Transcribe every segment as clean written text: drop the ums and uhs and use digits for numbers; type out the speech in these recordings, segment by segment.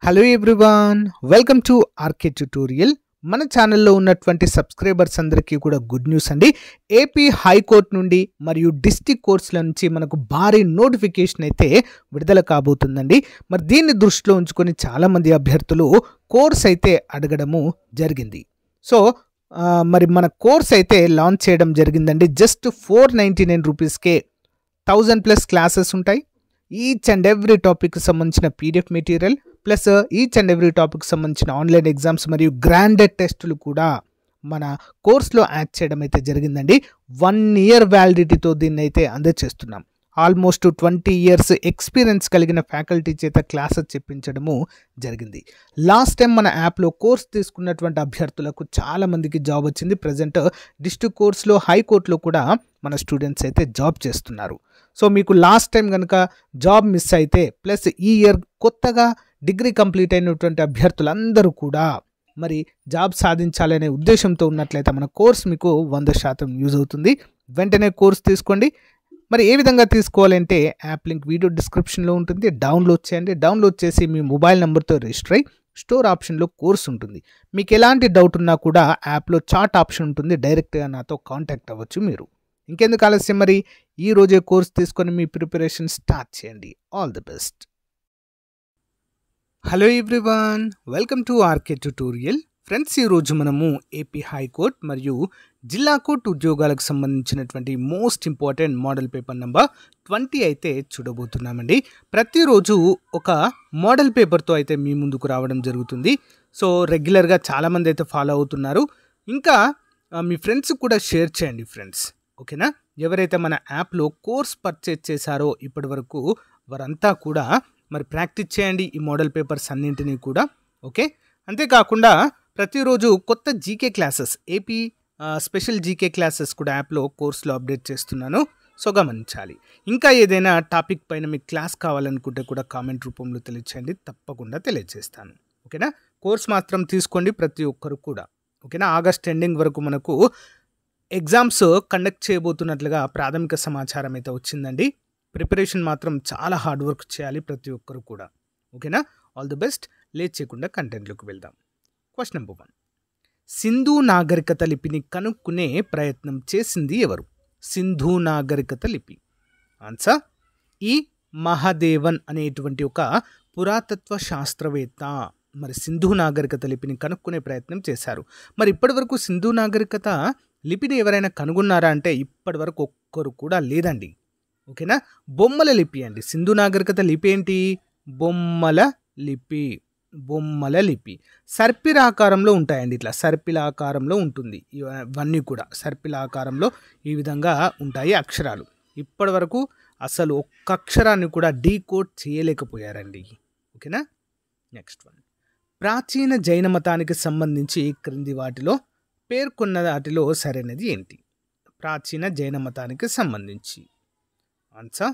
Hello everyone, welcome to RK tutorial. మన ఛానల్లో ఉన్నటువంటి సబ్స్క్రైబర్స్ అందరికీ కూడా గుడ్ న్యూస్ అండి. ఏపీ హైకోర్టు నుండి మరియు డిస్ట్రిక్ట్ కోర్ట్స్ల నుంచి మనకు భారీ నోటిఫికేషన్ అయితే విడుదల కాబోతుందండి. మరి దీన్ని దృష్టిలో ఉంచుకొని చాలామంది అభ్యర్థులు కోర్స్ అయితే అడగడము జరిగింది. సో మరి మన కోర్స్ అయితే లాంచ్ చేయడం జరిగిందండి. జస్ట్ 499 రూపీస్కే 1000+ క్లాసెస్ ఉంటాయి. ఈచ్ అండ్ ఎవ్రీ టాపిక్ సంబంధించిన PDF material plus each and every topic సంబంధించిన ఆన్లైన్ ఎగ్జామ్స్ మరియు గ్రాండెడ్ టెస్టులు కూడా మన కోర్స్లో యాడ్ చేయడం అయితే జరిగిందండి. 1 year వ్యాలిడిటీతో దీన్ని అయితే అందజేస్తున్నాం. ఆల్మోస్ట్ 20 years ఎక్స్పీరియన్స్ కలిగిన ఫ్యాకల్టీ చేత క్లాసెస్ చెప్పించడము జరిగింది. లాస్ట్ టైం మన యాప్లో కోర్స్ తీసుకున్నటువంటి అభ్యర్థులకు చాలామందికి జాబ్ వచ్చింది. ప్రజెంట్ డిస్ట్రిక్ట్ కోర్స్లో హైకోర్టులో కూడా మన స్టూడెంట్స్ అయితే జాబ్ చేస్తున్నారు. సో మీకు లాస్ట్ టైం కనుక జాబ్ మిస్ అయితే ప్లస్ ఈ ఇయర్ కొత్తగా డిగ్రీ కంప్లీట్ అయినటువంటి అభ్యర్థులందరూ కూడా మరి జాబ్ సాధించాలనే ఉద్దేశంతో ఉన్నట్లయితే మన కోర్స్ మీకు 100% యూజ్ అవుతుంది. వెంటనే కోర్స్ తీసుకోండి. మరి ఏ విధంగా తీసుకోవాలంటే యాప్ లింక్ వీడియో డిస్క్రిప్షన్లో ఉంటుంది. డౌన్లోడ్ చేయండి. డౌన్లోడ్ చేసి మీ మొబైల్ నెంబర్తో రిజిస్టర్ అయ్యి స్టోర్ ఆప్షన్లో కోర్స్ ఉంటుంది. మీకు ఎలాంటి డౌట్ ఉన్నా కూడా యాప్లో చాట్ ఆప్షన్ ఉంటుంది. డైరెక్ట్గా నాతో కాంటాక్ట్ అవ్వచ్చు మీరు. ఇంకెందుకు ఆలస్యం, మరి ఈ రోజే కోర్స్ తీసుకొని మీ ప్రిపరేషన్ స్టార్ట్ చేయండి. All the best. Hello everyone, welcome to RK tutorial. Friends, ఈరోజు మనము ఏపీ హైకోర్టు మరియు జిల్లా కోర్టు ఉద్యోగాలకు సంబంధించినటువంటి most important model paper number 20 అయితే చూడబోతున్నామండి. ప్రతిరోజు ఒక మోడల్ పేపర్తో అయితే మీ ముందుకు రావడం జరుగుతుంది. సో రెగ్యులర్గా చాలామంది అయితే ఫాలో అవుతున్నారు. ఇంకా మీ ఫ్రెండ్స్ కూడా షేర్ చేయండి ఫ్రెండ్స్, ఓకేనా? ఎవరైతే మన యాప్లో కోర్స్ పర్చేజ్ చేశారో ఇప్పటి వరకు వారంతా కూడా మరి ప్రాక్టీస్ చేయండి ఈ మోడల్ పేపర్స్ అన్నింటినీ కూడా, ఓకే? అంతేకాకుండా ప్రతిరోజు కొత్త GK classes, AP special GK classes కూడా యాప్లో కోర్సులో అప్డేట్ చేస్తున్నాను. సో గమనించాలి. ఇంకా ఏదైనా టాపిక్ పైన మీకు క్లాస్ కావాలనుకుంటే కూడా కామెంట్ రూపంలో తెలియచేయండి, తప్పకుండా తెలియజేస్తాను, ఓకేనా? కోర్స్ మాత్రం తీసుకోండి ప్రతి ఒక్కరు కూడా, ఓకేనా? ఆగస్ట్ ఎండింగ్ వరకు మనకు ఎగ్జామ్స్ కండక్ట్ చేయబోతున్నట్లుగా ప్రాథమిక సమాచారం అయితే వచ్చిందండి. ప్రిపరేషన్ మాత్రం చాలా హార్డ్ వర్క్ చేయాలి ప్రతి ఒక్కరు కూడా, ఓకేనా? All the best. లేట్ చేయకుండా కంటెంట్లోకి వెళ్దాం. క్వశ్చన్ నెంబర్ 1, సింధు నాగరికత లిపిని కనుక్కునే ప్రయత్నం చేసింది ఎవరు? సింధు నాగరికత లిపి. ఆన్సర్ ఈ మహాదేవన్ అనేటువంటి ఒక పురాతత్వ శాస్త్రవేత్త మరి సింధు నాగరికత లిపిని కనుక్కునే ప్రయత్నం చేశారు. మరి ఇప్పటి వరకు సింధు నాగరికత లిపిని ఎవరైనా కనుగొన్నారా అంటే ఇప్పటి వరకు ఒక్కరు కూడా లేదండి, ఓకేనా? బొమ్మల లిపి అండి. సింధు నాగరికత లిపి ఏంటి? బొమ్మల లిపి. బొమ్మల లిపి సర్పిల ఆకారంలో ఉంటాయండి. ఇట్లా సర్పిల ఆకారంలో ఉంటుంది. ఇవన్నీ కూడా సర్పిల ఆకారంలో ఈ విధంగా ఉంటాయి అక్షరాలు. ఇప్పటి వరకు అసలు ఒక్క అక్షరాన్ని కూడా డీకోడ్ చేయలేకపోయారండి, ఓకేనా? నెక్స్ట్ వన్, ప్రాచీన జైన మతానికి సంబంధించి క్రింది వాటిలో పేర్కొన్న వాటిలో సరైనది ఏంటి? ప్రాచీన జైన మతానికి సంబంధించి ఆన్సర్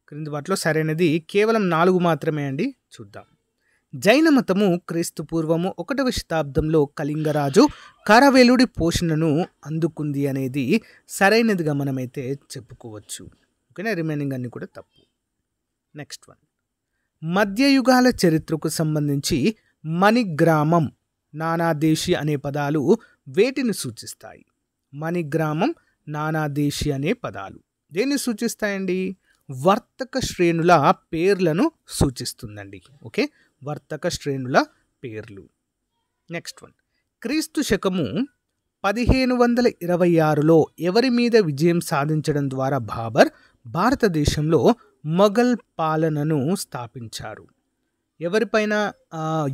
క్రింది వాటిలో సరైనది కేవలం 4 మాత్రమే అండి. చూద్దాం. జైన మతము క్రీస్తు పూర్వము 1వ శతాబ్దంలో కళింగరాజు కరవేలుడి పోషణను అందుకుంది అనేది సరైనదిగా మనమైతే చెప్పుకోవచ్చు, ఓకేనా? రిమైనింగ్ అన్ని కూడా తప్పు. నెక్స్ట్ వన్, మధ్యయుగాల చరిత్రకు సంబంధించి మణిగ్రామం, నానాదేశి అనే పదాలు వేటిని సూచిస్తాయి? మణిగ్రామం, నానాదేశి అనే పదాలు దేన్ని సూచిస్తాయండి? వర్తక శ్రేణుల పేర్లను సూచిస్తుందండి, ఓకే? వర్తక శ్రేణుల పేర్లు. నెక్స్ట్ వన్, క్రీస్తు శకము 1526లో ఎవరి మీద విజయం సాధించడం ద్వారా బాబర్ భారతదేశంలో మొఘల్ పాలనను స్థాపించారు? ఎవరిపైన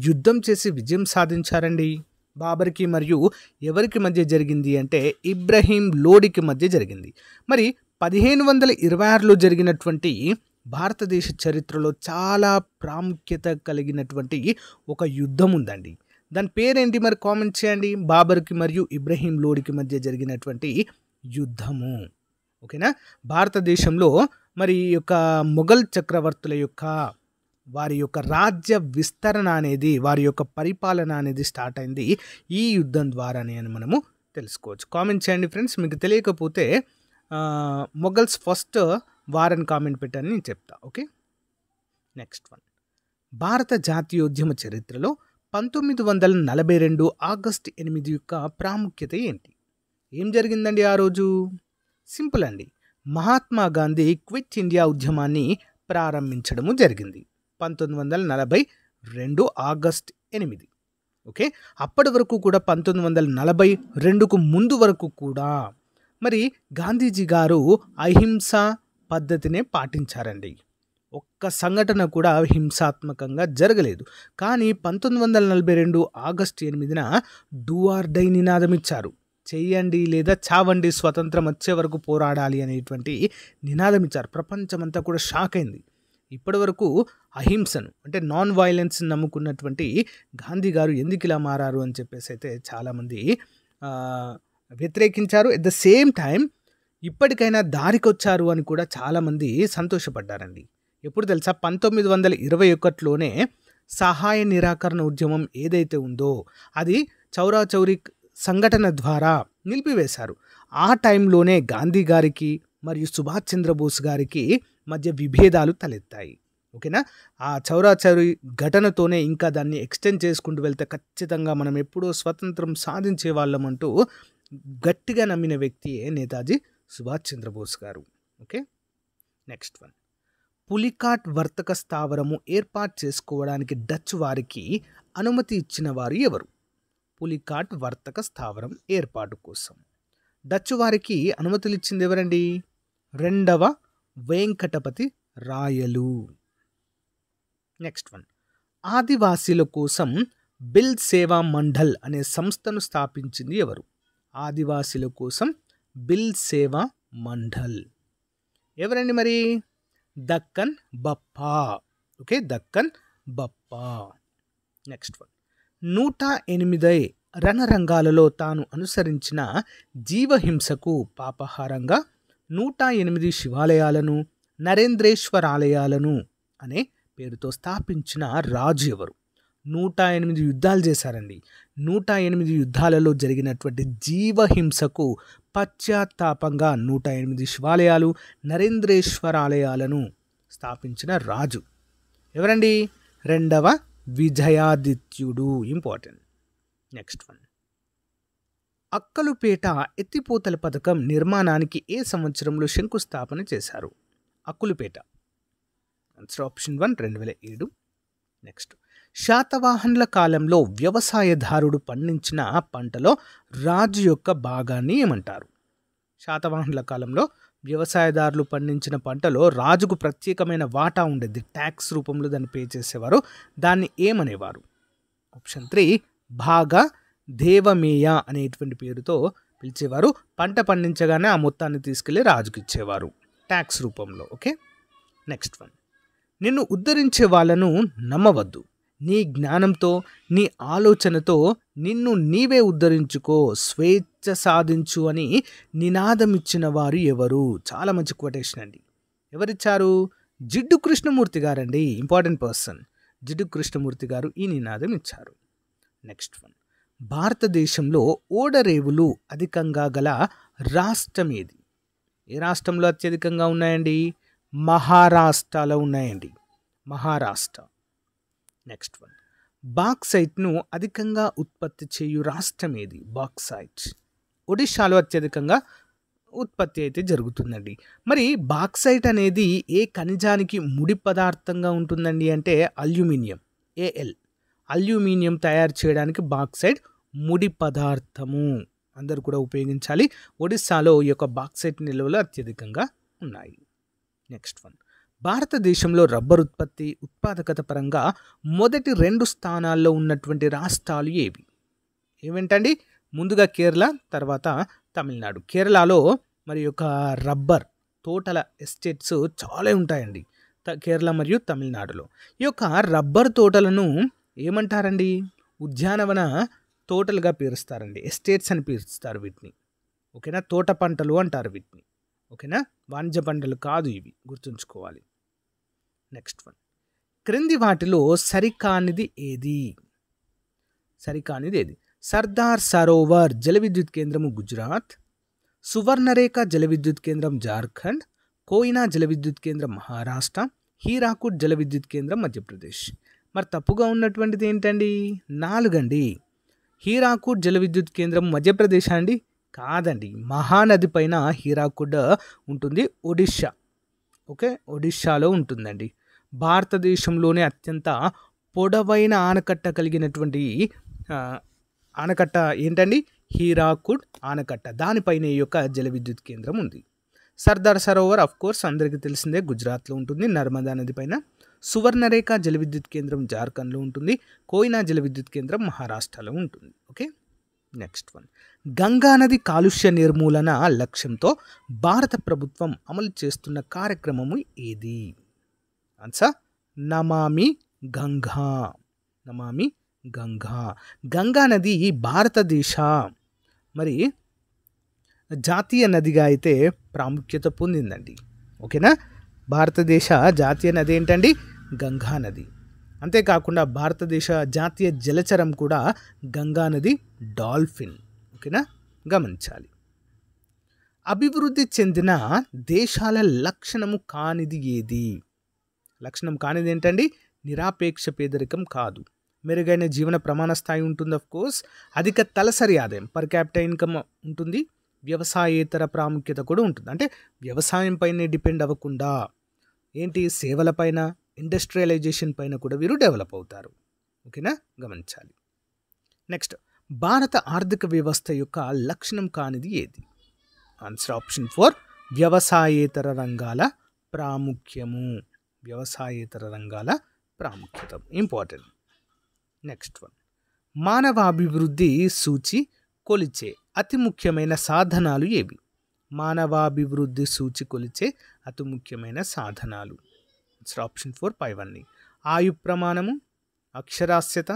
యుద్ధం చేసి విజయం సాధించారండి? బాబర్కి మరియు ఎవరికి మధ్య జరిగింది అంటే ఇబ్రహీం లోడికి మధ్య జరిగింది. మరి 1526లో జరిగినటువంటి భారతదేశ చరిత్రలో చాలా ప్రాముఖ్యత కలిగినటువంటి ఒక యుద్ధం ఉందండి. దాని పేరేంటి మరి కామెంట్ చేయండి. బాబర్కి మరియు ఇబ్రహీం లోడికి మధ్య జరిగినటువంటి యుద్ధము, ఓకేనా? భారతదేశంలో మరి యొక్క మొఘల్ చక్రవర్తుల యొక్క వారి యొక్క రాజ్య విస్తరణ అనేది, వారి యొక్క పరిపాలన అనేది స్టార్ట్ అయింది ఈ యుద్ధం ద్వారానే అని మనము తెలుసుకోవచ్చు. కామెంట్ చేయండి ఫ్రెండ్స్. మీకు తెలియకపోతే మొఘల్స్ ఫస్ట్ వార్ అని కామెంట్ పెట్టని నేను చెప్తా, ఓకే? నెక్స్ట్ వన్, భారత జాతీయోద్యమ చరిత్రలో 1942 ఆగస్టు 8 యొక్క ప్రాముఖ్యత ఏంటి? ఏం జరిగిందండి ఆ రోజు? సింపుల్ అండి. మహాత్మా గాంధీ క్విట్ ఇండియా ఉద్యమాన్ని ప్రారంభించడము జరిగింది 1942 ఆగస్టు 8. ఓకే, అప్పటి వరకు కూడా 1942కు ముందు వరకు కూడా మరి గాంధీజీ గారు అహింస పద్ధతినే పాటించారండి. ఒక్క సంఘటన కూడా హింసాత్మకంగా జరగలేదు. కానీ 1942 ఆగస్టు 8న డూ ఆర్ డై నినాదం ఇచ్చారు. చెయ్యండి లేదా చావండి, స్వతంత్రం వచ్చే వరకు పోరాడాలి అనేటువంటి నినాదం ఇచ్చారు. ప్రపంచమంతా కూడా షాక్ అయింది. ఇప్పటి వరకు అహింసను అంటే నాన్ వైలెన్స్ నమ్ముకున్నటువంటి గాంధీ గారు ఎందుకు ఇలా మారారు అని చెప్పేసి అయితే చాలామంది వ్యతిరేకించారు. ఎట్ ద సేమ్ టైం ఇప్పటికైనా దారికి వచ్చారు అని కూడా చాలామంది సంతోషపడ్డారండి. ఎప్పుడు తెలుసా? 1921లోనే సహాయ నిరాకరణ ఉద్యమం ఏదైతే ఉందో అది చౌరా చౌరీ సంఘటన ద్వారా నిలిపివేశారు. ఆ టైంలోనే గాంధీ గారికి మరియు సుభాష్ చంద్రబోస్ గారికి మధ్య విభేదాలు తలెత్తాయి. ఓకేనా? ఆ చౌరా చౌరీ ఘటనతోనే ఇంకా దాన్ని ఎక్స్టెండ్ చేసుకుంటూ వెళ్తే ఖచ్చితంగా మనం ఎప్పుడో స్వతంత్రం సాధించే వాళ్ళం అంటూ గట్టిగా నమ్మిన వ్యక్తియే నేతాజీ సుభాష్ చంద్రబోస్ గారు. Okay, next one. పులికాట్ వర్తక స్థావరము ఏర్పాటు చేసుకోవడానికి డచ్ వారికి అనుమతి ఇచ్చిన వారు ఎవరు? పులికాట్ వర్తక స్థావరం ఏర్పాటు కోసం డచ్ వారికి అనుమతులు ఇచ్చింది ఎవరండి? రెండవ వెంకటపతి రాయలు. Next one. ఆదివాసీల కోసం బిల్ సేవా మండల్ అనే సంస్థను స్థాపించింది ఎవరు? ఆదివాసీల కోసం బిల్ సేవా మండల్ ఎవరండి మరి? Deccan Bappa. Okay, Deccan Bappa. Next one. 108 రణరంగాలలో తాను అనుసరించిన జీవహింసకు పాపహారంగా 108 శివాలయాలను, నరేంద్రేశ్వరాలయాలను అనే పేరుతో స్థాపించిన రాజు ఎవరు? 108 యుద్ధాలు చేశారండి. 108 యుద్ధాలలో జరిగినటువంటి జీవహింసకు పశ్చాత్తాపంగా 108 శివాలయాలు, నరేంద్రేశ్వరాలయాలను స్థాపించిన రాజు ఎవరండి? రెండవ విజయాదిత్యుడు. ఇంపార్టెంట్. Next one. అక్కలుపేట ఎత్తిపోతల పథకం నిర్మాణానికి ఏ సంవత్సరంలో శంకుస్థాపన చేశారు? అక్కులుపేట. Answer option 1 2007. నెక్స్ట్. శాతవాహనుల కాలంలో వ్యవసాయదారుడు పండించిన పంటలో రాజు యొక్క భాగాన్ని ఏమంటారు? శాతవాహనుల కాలంలో వ్యవసాయదారులు పండించిన పంటలో రాజుకు ప్రత్యేకమైన వాటా ఉండేది. ట్యాక్స్ రూపంలో దాన్ని పే చేసేవారు. దాన్ని ఏమనేవారు? ఆప్షన్ 3 భాగా దేవమేయ అనేటువంటి పేరుతో పిలిచేవారు. పంట పండించగానే ఆ మొత్తాన్ని తీసుకెళ్లి రాజుకి ఇచ్చేవారు ట్యాక్స్ రూపంలో. Okay, next one. నిన్ను ఉద్ధరించే వాళ్ళను నమ్మవద్దు, నీ జ్ఞానంతో నీ ఆలోచనతో నిన్ను నీవే ఉద్ధరించుకో, స్వేచ్ఛ సాధించు అని నినాదం ఇచ్చిన వారు ఎవరు? చాలా మంచి కొటేషన్ అండి. ఎవరిచ్చారు? జిడ్డు కృష్ణమూర్తి గారండి. ఇంపార్టెంట్ పర్సన్ జిడ్డు కృష్ణమూర్తి గారు ఈ నినాదం ఇచ్చారు. Next one. భారతదేశంలో ఓడరేవులు అధికంగా గల రాష్ట్రం ఏది? ఏ రాష్ట్రంలో అత్యధికంగా ఉన్నాయండి? మహారాష్ట్రలో ఉన్నాయండి. మహారాష్ట్ర. Next one. బాక్సైట్ను అధికంగా ఉత్పత్తి చేయు రాష్ట్రం ఏది? బాక్సైట్. ఒడిశాలో అత్యధికంగా ఉత్పత్తి అయితే జరుగుతుందండి. మరి బాక్సైట్ అనేది ఏ ఖనిజానికి ముడి పదార్థంగా ఉంటుందండి అంటే అల్యూమినియం. AL. అల్యూమినియం తయారు చేయడానికి బాక్సైట్ ముడి పదార్థము. అందరూ కూడా ఉపయోగించాలి. ఒడిశాలో ఈ యొక్క బాక్సైట్ నిల్వలు అత్యధికంగా ఉన్నాయి. Next one. భారతదేశంలో రబ్బర్ ఉత్పత్తి ఉత్పాదకత పరంగా మొదటి 2 స్థానాల్లో ఉన్నటువంటి రాష్ట్రాలు ఏవి? ఏమేంటండి? ముందుగా కేరళ, తర్వాత తమిళనాడు. కేరళలో మరి యొక్క రబ్బర్ తోటల ఎస్టేట్స్ చాలా ఉంటాయండి కేరళ మరియు తమిళనాడులో. ఈ యొక్క రబ్బర్ తోటలను ఏమంటారండి? ఉద్యానవన తోటలుగా పేరుస్తారండి. ఎస్టేట్స్ అని పేరుస్తారు వీటిని. ఓకేనా? తోట పంటలు అంటారు వీటిని. ఓకేనా? వాణిజ్య పంటలు కాదు ఇవి, గుర్తుంచుకోవాలి. Next one. క్రింది వాటిలో సరికానిది ఏది? సరికానిది ఏది? సర్దార్ సరోవర్ జల విద్యుత్ కేంద్రము గుజరాత్, సువర్ణరేఖ జల విద్యుత్ కేంద్రం జార్ఖండ్, కోయినా జల విద్యుత్ కేంద్రం మహారాష్ట్ర, హీరాకుడ్ జల విద్యుత్ కేంద్రం మధ్యప్రదేశ్. మరి తప్పుగా ఉన్నటువంటిది ఏంటండి? 4 అండి. హీరాకుడ్ జల విద్యుత్ కేంద్రం మధ్యప్రదేశ్ అండి? కాదండి. మహానది పైన హీరాకుడ్ ఉంటుంది, ఒడిషా. ఓకే, ఒడిషాలో ఉంటుందండి. భారతదేశంలోనే అత్యంత పొడవైన ఆనకట్ట కలిగినటువంటి ఆనకట్ట ఏంటండి? హీరాకుడ్ ఆనకట్ట. దానిపైన ఈ యొక్క జల విద్యుత్ కేంద్రం ఉంది. సర్దార్ సరోవర్ ఆఫ్ కోర్స్ అందరికీ తెలిసిందే, గుజరాత్లో ఉంటుంది, నర్మదా నది పైన. సువర్ణరేఖ జల విద్యుత్ కేంద్రం జార్ఖండ్లో ఉంటుంది. కోయినా జల విద్యుత్ కేంద్రం మహారాష్ట్రలో ఉంటుంది. Okay, next one. గంగా నది కాలుష్య నిర్మూలన లక్ష్యంతో భారత ప్రభుత్వం అమలు చేస్తున్న కార్యక్రమము ఏది? ఆన్సర్ నమామి గంగా. నమామి గంగా. గంగా నది భారతదేశ మరి జాతీయ నదిగా అయితే ప్రాముఖ్యత పొందిందండి. ఓకేనా? భారతదేశ జాతీయ నది ఏంటండి? గంగా నది. అంతేకాకుండా భారతదేశ జాతీయ జలచరం కూడా గంగా నది డాల్ఫిన్. ఓకేనా, గమనించాలి. అభివృద్ధి చెందిన దేశాల లక్షణము కానిది ఏది? లక్షణం కానిది ఏంటండి? నిరాపేక్ష పేదరికం కాదు. మెరుగైన జీవన ప్రమాణ స్థాయి ఉంటుంది, ఆఫ్ కోర్స్. అధిక తలసరి ఆదాయం, పర్ క్యాపిటల్ ఇన్కమ్ ఉంటుంది. వ్యవసాయేతర ప్రాముఖ్యత కూడా ఉంటుంది. అంటే వ్యవసాయం పైనే డిపెండ్ అవ్వకుండా ఏంటి, సేవలపైన, ఇండస్ట్రియలైజేషన్ పైన కూడా వీరు డెవలప్ అవుతారు. ఓకేనా, గమనించాలి. నెక్స్ట్, భారత ఆర్థిక వ్యవస్థ యొక్క లక్షణం కానిది ఏది? ఆన్సర్ ఆప్షన్ 4 వ్యవసాయేతర రంగాల ప్రాముఖ్యము. వ్యవసాయేతర రంగాల ప్రాముఖ్యత ఇంపార్టెంట్. Next one. మానవాభివృద్ధి సూచి కొలిచే అతి ముఖ్యమైన సాధనాలు ఏవి? మానవాభివృద్ధి సూచి కొలిచే అతి ముఖ్యమైన సాధనాలు. ఆప్షన్ 4 పైవన్నీ. ఆయు ప్రమాణము, అక్షరాస్యత,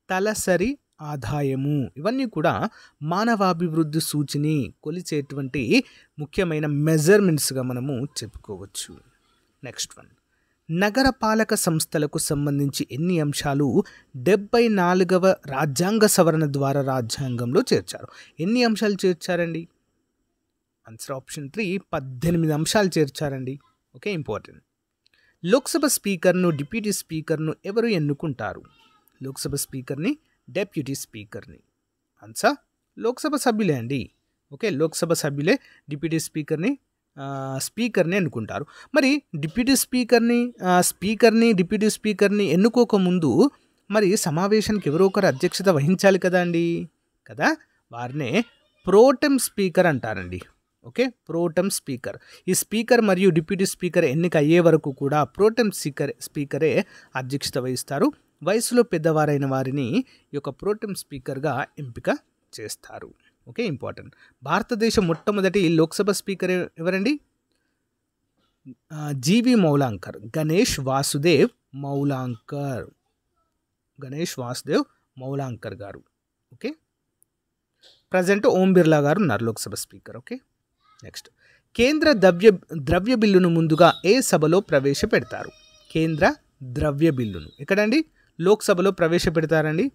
తలసరి ఆదాయము, ఇవన్నీ కూడా మానవాభివృద్ధి సూచిని కొలిచేటువంటి ముఖ్యమైన మెజర్మెంట్స్గా మనము చెప్పుకోవచ్చు. Next one. నగరపాలక సంస్థలకు సంబంధించి ఎన్ని అంశాలు 74వ రాజ్యాంగ సవరణ ద్వారా రాజ్యాంగంలో చేర్చారు? ఎన్ని అంశాలు చేర్చారండి? ఆన్సర్ ఆప్షన్ 3 18 అంశాలు చేర్చారండి. Okay, important. లోక్సభ స్పీకర్ను, డిప్యూటీ స్పీకర్ను ఎవరు ఎన్నుకుంటారు? లోక్సభ స్పీకర్ని, డెప్యూటీ స్పీకర్ని. ఆన్సర్ లోక్సభ సభ్యులే అండి. ఓకే, లోక్సభ సభ్యులే డిప్యూటీ స్పీకర్ని ఎన్నుకుంటారు. మరి డిప్యూటీ స్పీకర్ని ఎన్నుకోకముందు మరి సమావేశానికి ఎవరో ఒకరు అధ్యక్షత వహించాలి కదా అండి, కదా? వారినే ప్రోటెం స్పీకర్ అంటారండి. Okay, pro tem speaker. ఈ స్పీకర్ మరియు డిప్యూటీ స్పీకర్ ఎన్నిక అయ్యే వరకు కూడా ప్రోటెం స్పీకరే అధ్యక్షత వహిస్తారు. వయసులో పెద్దవారైన వారిని ఈ యొక్క ప్రోటెం స్పీకర్గా ఎంపిక చేస్తారు. Okay, important. భారతదేశ మొట్టమొదటి లోక్సభ స్పీకర్ ఎవరండి? జీవి మౌలాంకర్, గణేష్ వాసుదేవ్ మౌలాంకర్ గారు. ఓకే, ప్రజెంట్ ఓం బిర్లా గారు ఉన్నారు లోక్సభ స్పీకర్. Okay, next. కేంద్ర ద్రవ్య బిల్లును ముందుగా ఏ సభలో ప్రవేశపెడతారు? కేంద్ర ద్రవ్య బిల్లును ఎక్కడండి? లోక్సభలో ప్రవేశపెడతారండి.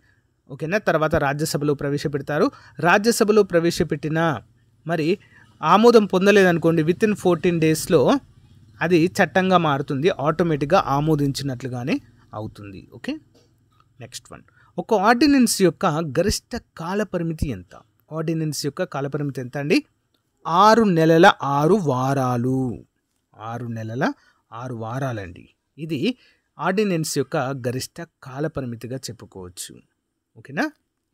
ఓకేనా, తర్వాత రాజ్యసభలో ప్రవేశపెడతారు. రాజ్యసభలో ప్రవేశపెట్టిన మరి ఆమోదం పొందలేదనుకోండి, విత్ ఇన్ 14 డేస్లో అది చట్టంగా మారుతుంది. ఆటోమేటిక్గా ఆమోదించినట్లుగానే అవుతుంది. Okay, next one. ఒక ఆర్డినెన్స్ యొక్క గరిష్ట కాలపరిమితి ఎంత? ఆర్డినెన్స్ యొక్క కాలపరిమితి ఎంత అండి? 6 నెలల 6 వారాలు. 6 నెలల 6 వారాలండి. ఇది ఆర్డినెన్స్ యొక్క గరిష్ట కాలపరిమితిగా చెప్పుకోవచ్చు. ఓకేనా,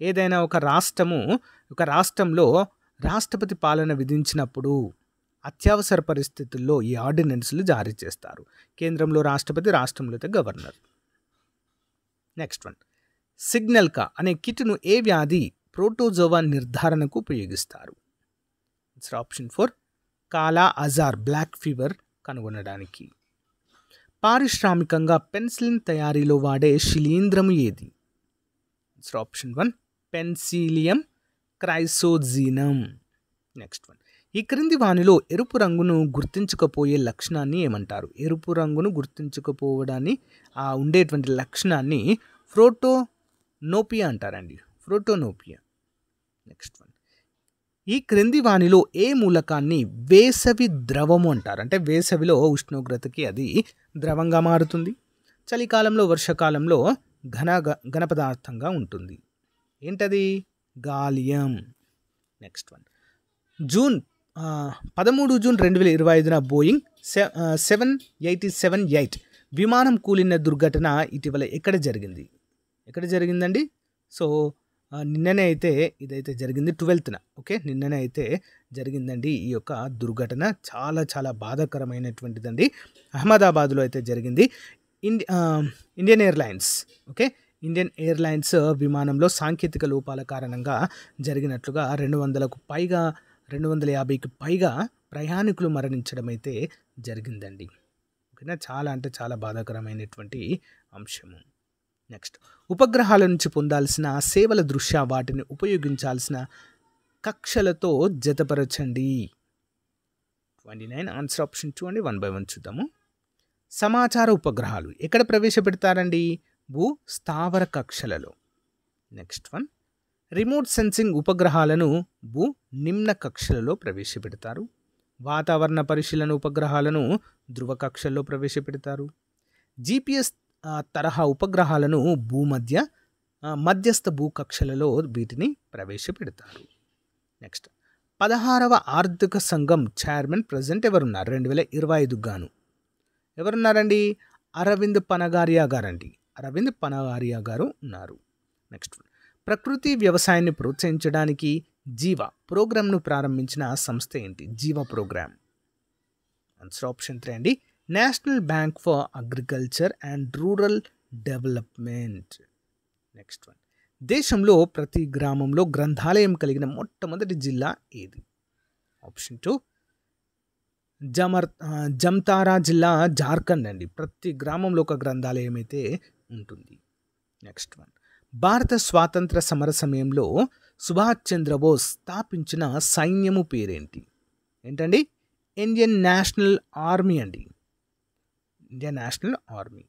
ఏదైనా ఒక రాష్ట్రంలో రాష్ట్రపతి పాలన విధించినప్పుడు అత్యవసర పరిస్థితుల్లో ఈ ఆర్డినెన్స్లు జారీ చేస్తారు. కేంద్రంలో రాష్ట్రపతి, రాష్ట్రంలో అయితే గవర్నర్. Next one. సిగ్నల్కా అనే కిట్ను ఏ వ్యాధి ప్రోటోజోవా నిర్ధారణకు ఉపయోగిస్తారు? ఆప్షన్ 4 కాలా అజార్, బ్లాక్ ఫీవర్ కనుగొనడానికి. పారిశ్రామికంగా పెన్సిలిన్ తయారీలో వాడే శిలీంధ్రము ఏది? Option 1 penicillium chrysogenum. Next one. ఈ క్రింది వానిలో ఎరుపు రంగును గుర్తించకపోయే లక్షణాన్ని ఏమంటారు? ఎరుపు రంగును గుర్తించకపోవడాన్ని ఉండేటువంటి లక్షణాన్ని ఫ్రోటోనోపియా అంటారండి. ఫ్రోటోనోపియా. Next one. ఈ క్రింది వానిలో ఏ మూలకాన్ని వేసవి ద్రవము అంటారు? అంటే వేసవిలో ఉష్ణోగ్రతకి అది ద్రవంగా మారుతుంది. చలికాలంలో, వర్షాకాలంలో ఘన పదార్థంగా ఉంటుంది. ఏంటది? గాలియం. Next one. 13 జూన్ 2025న బోయింగ్ 7878 విమానం కూలిన దుర్ఘటన ఇటీవల ఎక్కడ జరిగిందండి? సో నిన్ననే అయితే ఇదైతే జరిగింది, 12న. ఓకే, నిన్ననే అయితే జరిగిందండి ఈ యొక్క దుర్ఘటన. చాలా చాలా బాధాకరమైనటువంటిదండి. అహ్మదాబాద్లో అయితే జరిగింది. Indian airlines, okay, Indian airlines విమానంలో సాంకేతిక లోపాల కారణంగా జరిగినట్లుగా 250కి పైగా ప్రయాణికులు మరణించడం అయితే జరిగిందండి. ఓకేనా, చాలా అంటే చాలా బాధాకరమైనటువంటి అంశము. నెక్స్ట్, ఉపగ్రహాల నుంచి పొందాల్సిన సేవల దృష్ట్యా వాటిని ఉపయోగించాల్సిన కక్షలతో జతపరచండి. 29 ఆన్సర్ ఆప్షన్ 2 అండి. 1 by 1 చూద్దాము. సమాచార ఉపగ్రహాలు ఎక్కడ ప్రవేశపెడతారండి? భూ స్థావర కక్షలలో. Next one. రిమోట్ సెన్సింగ్ ఉపగ్రహాలను భూ నిమ్న కక్షలలో ప్రవేశపెడతారు. వాతావరణ పరిశీలన ఉపగ్రహాలను ధృవ కక్షల్లో ప్రవేశపెడతారు. GPS తరహా ఉపగ్రహాలను మధ్యస్థ భూకక్షలలో వీటిని ప్రవేశపెడతారు. నెక్స్ట్, 16వ ఆర్థిక సంఘం చైర్మన్ ప్రజెంట్ ఎవరున్నారు 2025 గాను? ఎవరున్నారండి? అరవింద్ పనగారియా గారండి. అరవింద్ పనగారియా గారు ఉన్నారు. నెక్స్ట్, ప్రకృతి వ్యవసాయాన్ని ప్రోత్సహించడానికి జీవ ప్రోగ్రామ్ను ప్రారంభించిన సంస్థ ఏంటి? జీవ ప్రోగ్రామ్. ఆన్సర్ ఆప్షన్ 3 అండి. National bank for agriculture and rural development. Next one. దేశంలో ప్రతి గ్రామంలో గ్రంథాలయం కలిగిన మొట్టమొదటి జిల్లా ఏది? ఆప్షన్ 2 జమ్తారా జిల్లా, జార్ఖండ్ అండి. ప్రతి గ్రామంలో ఒక గ్రంథాలయం అయితే ఉంటుంది. Next one. భారత స్వాతంత్ర సమర సమయంలో సుభాష్ చంద్రబోస్ స్థాపించిన సైన్యము పేరేంటి? ఏంటండి? ఇండియన్ నేషనల్ ఆర్మీ అండి. Indian national army.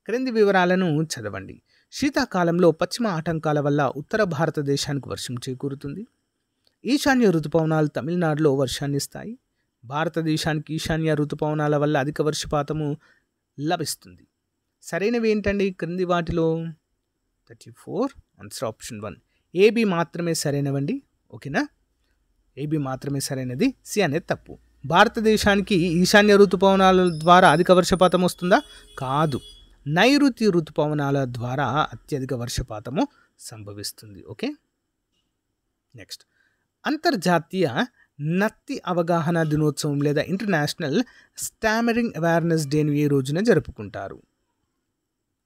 క్రింది వివరాలను చదవండి. శీతాకాలంలో పశ్చిమ ఆటంకాల వల్ల ఉత్తర భారతదేశానికి వర్షం చేకూరుతుంది. ఈశాన్య ఋతుపవనాలు తమిళనాడులో వర్షాన్ని ఇస్తాయి. భారతదేశానికి ఈశాన్య ఋతుపవనాల వల్ల అధిక వర్షపాతము లభిస్తుంది. సరైనవి ఏంటండి క్రింది వాటిలో? 34 ఆన్సర్ ఆప్షన్ 1. ఏబి మాత్రమే సరైనవండి. ఓకేనా, ఏబి మాత్రమే సరైనది, సి అనేది తప్పు. భారతదేశానికి ఈశాన్య ఋతుపవనాల ద్వారా అధిక వర్షపాతం వస్తుందా? కాదు, నైరుతి ఋతుపవనాల ద్వారా అత్యధిక వర్షపాతము సంభవిస్తుంది. ఓకే. నెక్స్ట్, అంతర్జాతీయ నత్తి అవగాహన దినోత్సవం లేదా ఇంటర్నేషనల్ స్టామరింగ్ అవేర్నెస్ డేను ఏ రోజున జరుపుకుంటారు?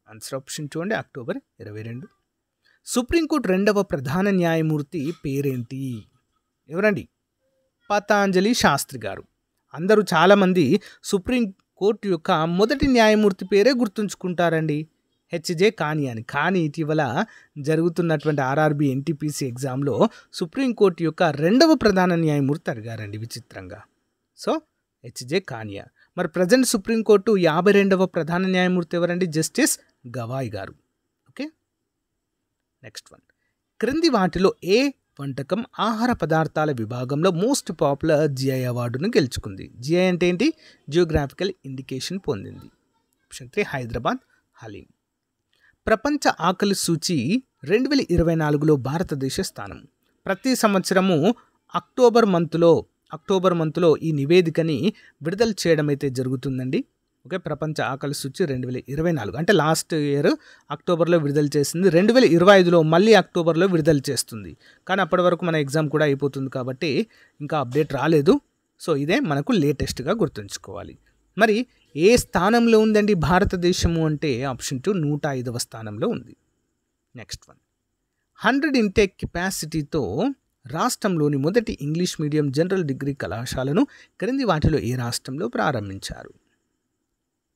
ఆన్సర్ ఆప్షన్ 2 అండి. అక్టోబర్ 22. సుప్రీంకోర్టు 2వ ప్రధాన న్యాయమూర్తి పేరేంటి? ఎవరండి? పతాంజలి శాస్త్రి గారు. అందరూ చాలామంది సుప్రీంకోర్టు యొక్క మొదటి న్యాయమూర్తి పేరే గుర్తుంచుకుంటారండి, హెచ్జే కాని అని. కానీ ఇటీవల జరుగుతున్నటువంటి ఆర్ఆర్బి ఎన్టీపీసీ ఎగ్జామ్లో సుప్రీంకోర్టు యొక్క 2వ ప్రధాన న్యాయమూర్తి అడిగారండి విచిత్రంగా. So HJ కానియా. మరి ప్రజెంట్ సుప్రీంకోర్టు 52వ ప్రధాన న్యాయమూర్తి ఎవరండి? జస్టిస్ గవాయ్ గారు. ఓకే. Next one. క్రింది వాటిలో ఏ వంటకం ఆహార పదార్థాల విభాగంలో మోస్ట్ పాపులర్ జిఐ అవార్డును గెలుచుకుంది? జిఐ అంటే ఏంటి? జియోగ్రాఫికల్ ఇండికేషన్ పొందింది. ఆప్షన్ 3 హైదరాబాద్ హలీం. ప్రపంచ ఆకలి సూచి 2024లో భారతదేశ స్థానం. ప్రతి సంవత్సరము అక్టోబర్ మంత్లో ఈ నివేదికని విడుదల చేయడం అయితే జరుగుతుందండి. ఓకే, ప్రపంచ ఆకలి సూచి 2024 అంటే లాస్ట్ ఇయర్ అక్టోబర్లో విడుదల చేసింది. 2025లో మళ్ళీ అక్టోబర్లో విడుదల చేస్తుంది. కానీ అప్పటి వరకు మన ఎగ్జామ్ కూడా అయిపోతుంది కాబట్టి ఇంకా అప్డేట్ రాలేదు. సో ఇదే మనకు లేటెస్ట్గా గుర్తుంచుకోవాలి. మరి ఏ స్థానంలో ఉందండి భారతదేశము అంటే ఆప్షన్ 2 105వ స్థానంలో ఉంది. Next one. 100 ఇంటేక్ కెపాసిటీతో రాష్ట్రంలోని మొదటి ఇంగ్లీష్ మీడియం జనరల్ డిగ్రీ కళాశాలను క్రింది వాటిలో ఏ రాష్ట్రంలో ప్రారంభించారు?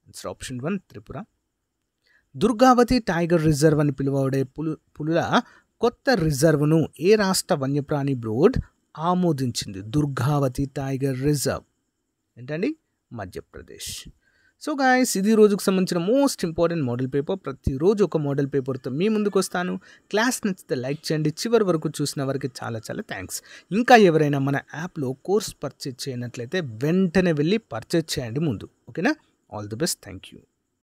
Answer option 1 Tripura. Durgavati tiger reserve అని పిలువబడే పులుల కొత్త రిజర్వ్ను ఏ రాష్ట్ర వన్యప్రాణి బోర్డ్ ఆమోదించింది? దుర్గావతి టైగర్ రిజర్వ్ ఏంటండి? మధ్యప్రదేశ్. సో గాయస్, ఇది రోజుకు సంబంధించిన మోస్ట్ ఇంపార్టెంట్ మోడల్ పేపర్. ప్రతిరోజు ఒక మోడల్ పేపర్తో మీ ముందుకు వస్తాను. క్లాస్ నచ్చితే లైక్ చేయండి. చివరి వరకు చూసిన వారికి చాలా చాలా థ్యాంక్స్. ఇంకా ఎవరైనా మన యాప్లో కోర్స్ పర్చేజ్ చేయనట్లయితే వెంటనే వెళ్ళి పర్చేజ్ చేయండి ముందు. ఓకేనా? All the best. Thank you.